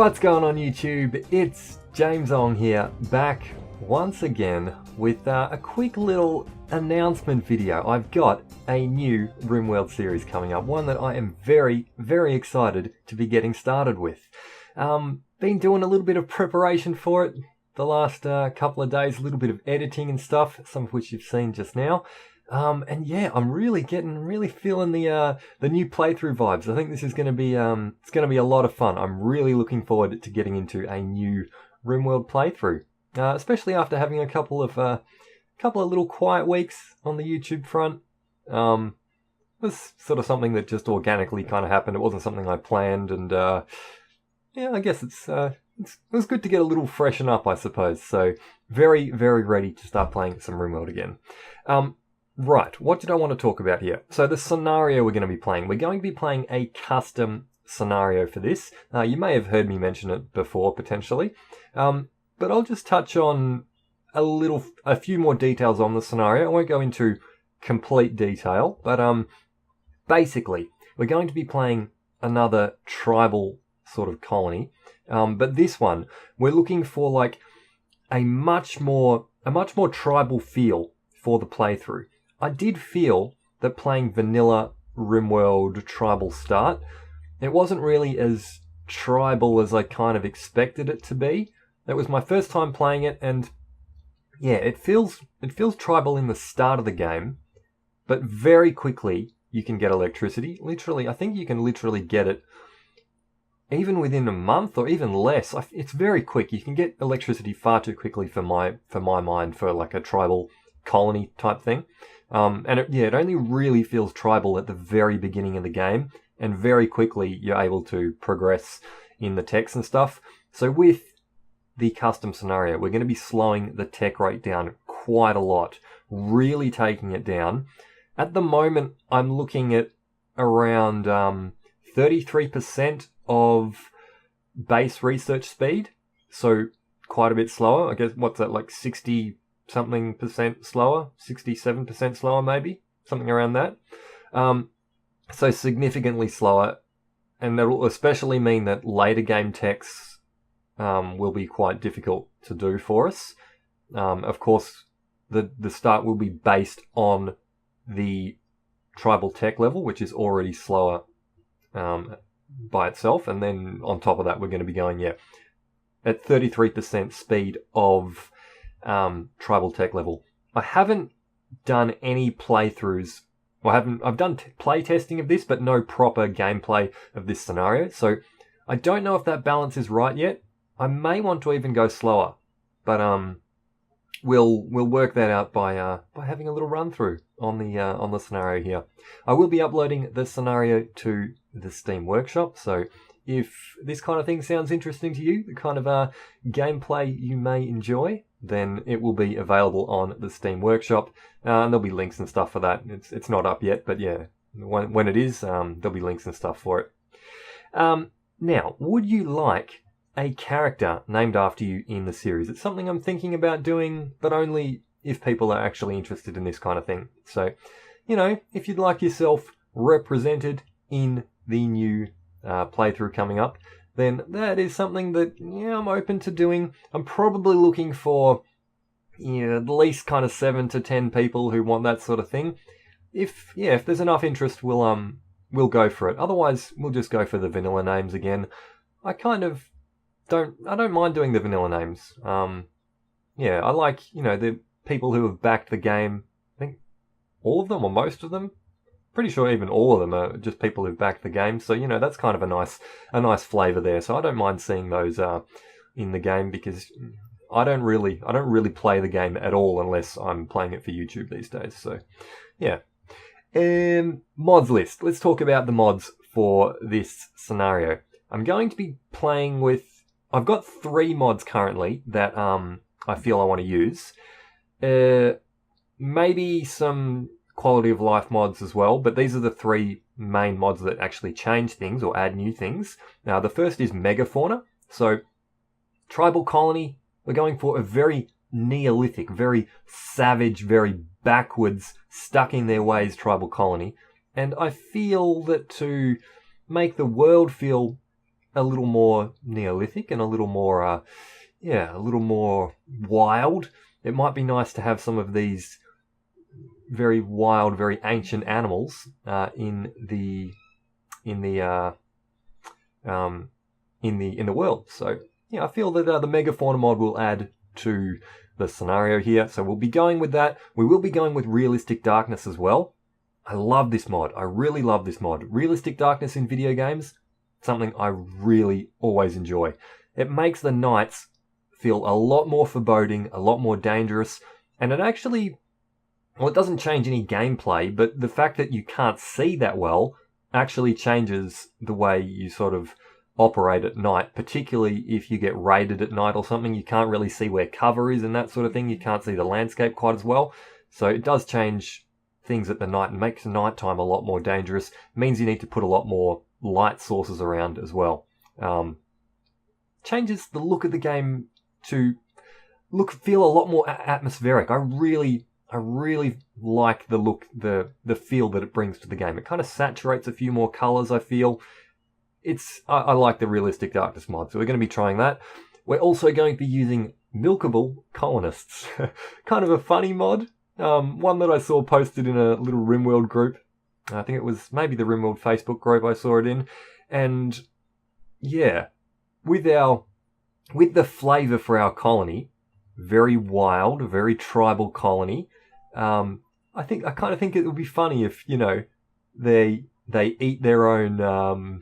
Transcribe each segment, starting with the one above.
What's going on YouTube? It's James Ong here, back once again with a quick little announcement video. I've got a new RimWorld series coming up, one that I am very, very excited to be getting started with. Been doing a little bit of preparation for it the last couple of days, a little bit of editing and stuff, some of which you've seen just now. And yeah, I'm really feeling the new playthrough vibes. I think this is going to be it's going to be a lot of fun. I'm really looking forward to getting into a new RimWorld playthrough, especially after having a couple of little quiet weeks on the YouTube front. It was sort of something that just organically kind of happened. It wasn't something I planned, and yeah, I guess it was good to get a little freshen up, I suppose. So very, very ready to start playing some RimWorld again. Right, what did I want to talk about here? So the scenario we're going to be playing. We're going to be playing a custom scenario for this. You may have heard me mention it before, potentially. But I'll just touch on a few more details on the scenario. I won't go into complete detail, but basically, we're going to be playing another tribal sort of colony. But this one, we're looking for like a much more tribal feel for the playthrough. I did feel that playing vanilla RimWorld Tribal Start, it wasn't really as tribal as I kind of expected it to be. That was my first time playing it, and yeah, it feels tribal in the start of the game, but very quickly you can get electricity. Literally, I think you can literally get it even within a month or even less. It's very quick. You can get electricity far too quickly for my mind for like a tribal colony type thing. And it only really feels tribal at the very beginning of the game, and very quickly you're able to progress in the techs and stuff. So with the custom scenario, we're going to be slowing the tech rate down quite a lot, really taking it down. At the moment, I'm looking at around 33% of base research speed, so quite a bit slower. I guess, what's that, like 60-something percent slower, 67% slower maybe, something around that. So significantly slower, and that'll especially mean that later game techs will be quite difficult to do for us. Of course, the start will be based on the tribal tech level, which is already slower by itself, and then on top of that, we're going to be going at 33% speed of tribal tech level. I haven't done any playthroughs. I've done play testing of this, but no proper gameplay of this scenario. So I don't know if that balance is right yet. I may want to even go slower, but we'll work that out by having a little run through on the scenario here. I will be uploading the scenario to the Steam Workshop, so if this kind of thing sounds interesting to you, the kind of gameplay you may enjoy, then it will be available on the Steam Workshop, and there'll be links and stuff for that. It's not up yet, but yeah, when it is, there'll be links and stuff for it. Now, would you like a character named after you in the series? It's something I'm thinking about doing, but only if people are actually interested in this kind of thing. So, if you'd like yourself represented in the new playthrough coming up, then that is something that I'm open to doing. I'm probably looking for at least kind of 7 to 10 people who want that sort of thing. If there's enough interest, we'll go for it. Otherwise, we'll just go for the vanilla names again. I don't mind doing the vanilla names. I like the people who have backed the game. I think all of them or most of them. Pretty sure even all of them are just people who've backed the game. So, that's kind of a nice flavour there. So I don't mind seeing those in the game, because I don't really play the game at all unless I'm playing it for YouTube these days. So, yeah. Mods list. Let's talk about the mods for this scenario. I'm going to be playing with... I've got 3 mods currently that I feel I want to use. Maybe some quality of life mods as well, but these are the 3 main mods that actually change things or add new things. Now, the first is Megafauna. So, tribal colony, we're going for a very Neolithic, very savage, very backwards, stuck in their ways tribal colony. And I feel that to make the world feel a little more Neolithic and a little more, a little more wild. It might be nice to have some of these very wild, very ancient animals in the world. So yeah, I feel that the Megafauna mod will add to the scenario here. So we'll be going with that. We will be going with Realistic Darkness as well. I love this mod. I really love this mod. Realistic Darkness in video games, something I really always enjoy. It makes the nights feel a lot more foreboding, a lot more dangerous, and it actually, well, it doesn't change any gameplay, but the fact that you can't see that well actually changes the way you sort of operate at night, particularly if you get raided at night or something. You can't really see where cover is and that sort of thing. You can't see the landscape quite as well. So it does change things at the night and makes nighttime a lot more dangerous. It means you need to put a lot more light sources around as well. Changes the look of the game to feel a lot more atmospheric. I really like the look, the feel that it brings to the game. It kind of saturates a few more colors, I feel. I like the Realistic Darkness mod, so we're going to be trying that. We're also going to be using Milkable Colonists. Kind of a funny mod. One that I saw posted in a little RimWorld group. I think it was maybe the RimWorld Facebook group I saw it in. And yeah, with the flavour for our colony, very wild, very tribal colony. I kind of think it would be funny if, they eat their own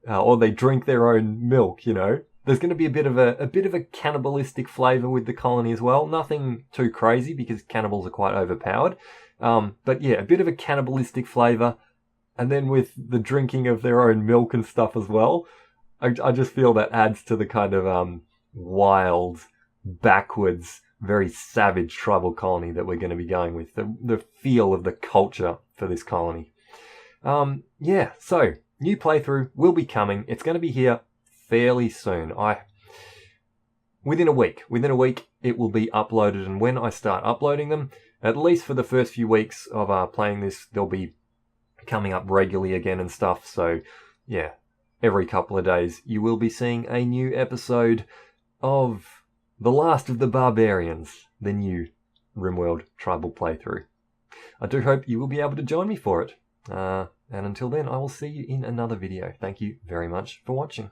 or they drink their own milk, There's going to be a bit of a cannibalistic flavour with the colony as well. Nothing too crazy because cannibals are quite overpowered. But yeah, a bit of a cannibalistic flavour. And then with the drinking of their own milk and stuff as well, I just feel that adds to the kind of wild, backwards, very savage tribal colony that we're going to be going with. The feel of the culture for this colony. So new playthrough will be coming. It's going to be here fairly soon. Within a week it will be uploaded, and when I start uploading them, at least for the first few weeks of playing this, they'll be coming up regularly again and stuff. So yeah, every couple of days you will be seeing a new episode of The Last of the Barbarians, the new RimWorld tribal playthrough. I do hope you will be able to join me for it. And until then, I will see you in another video. Thank you very much for watching.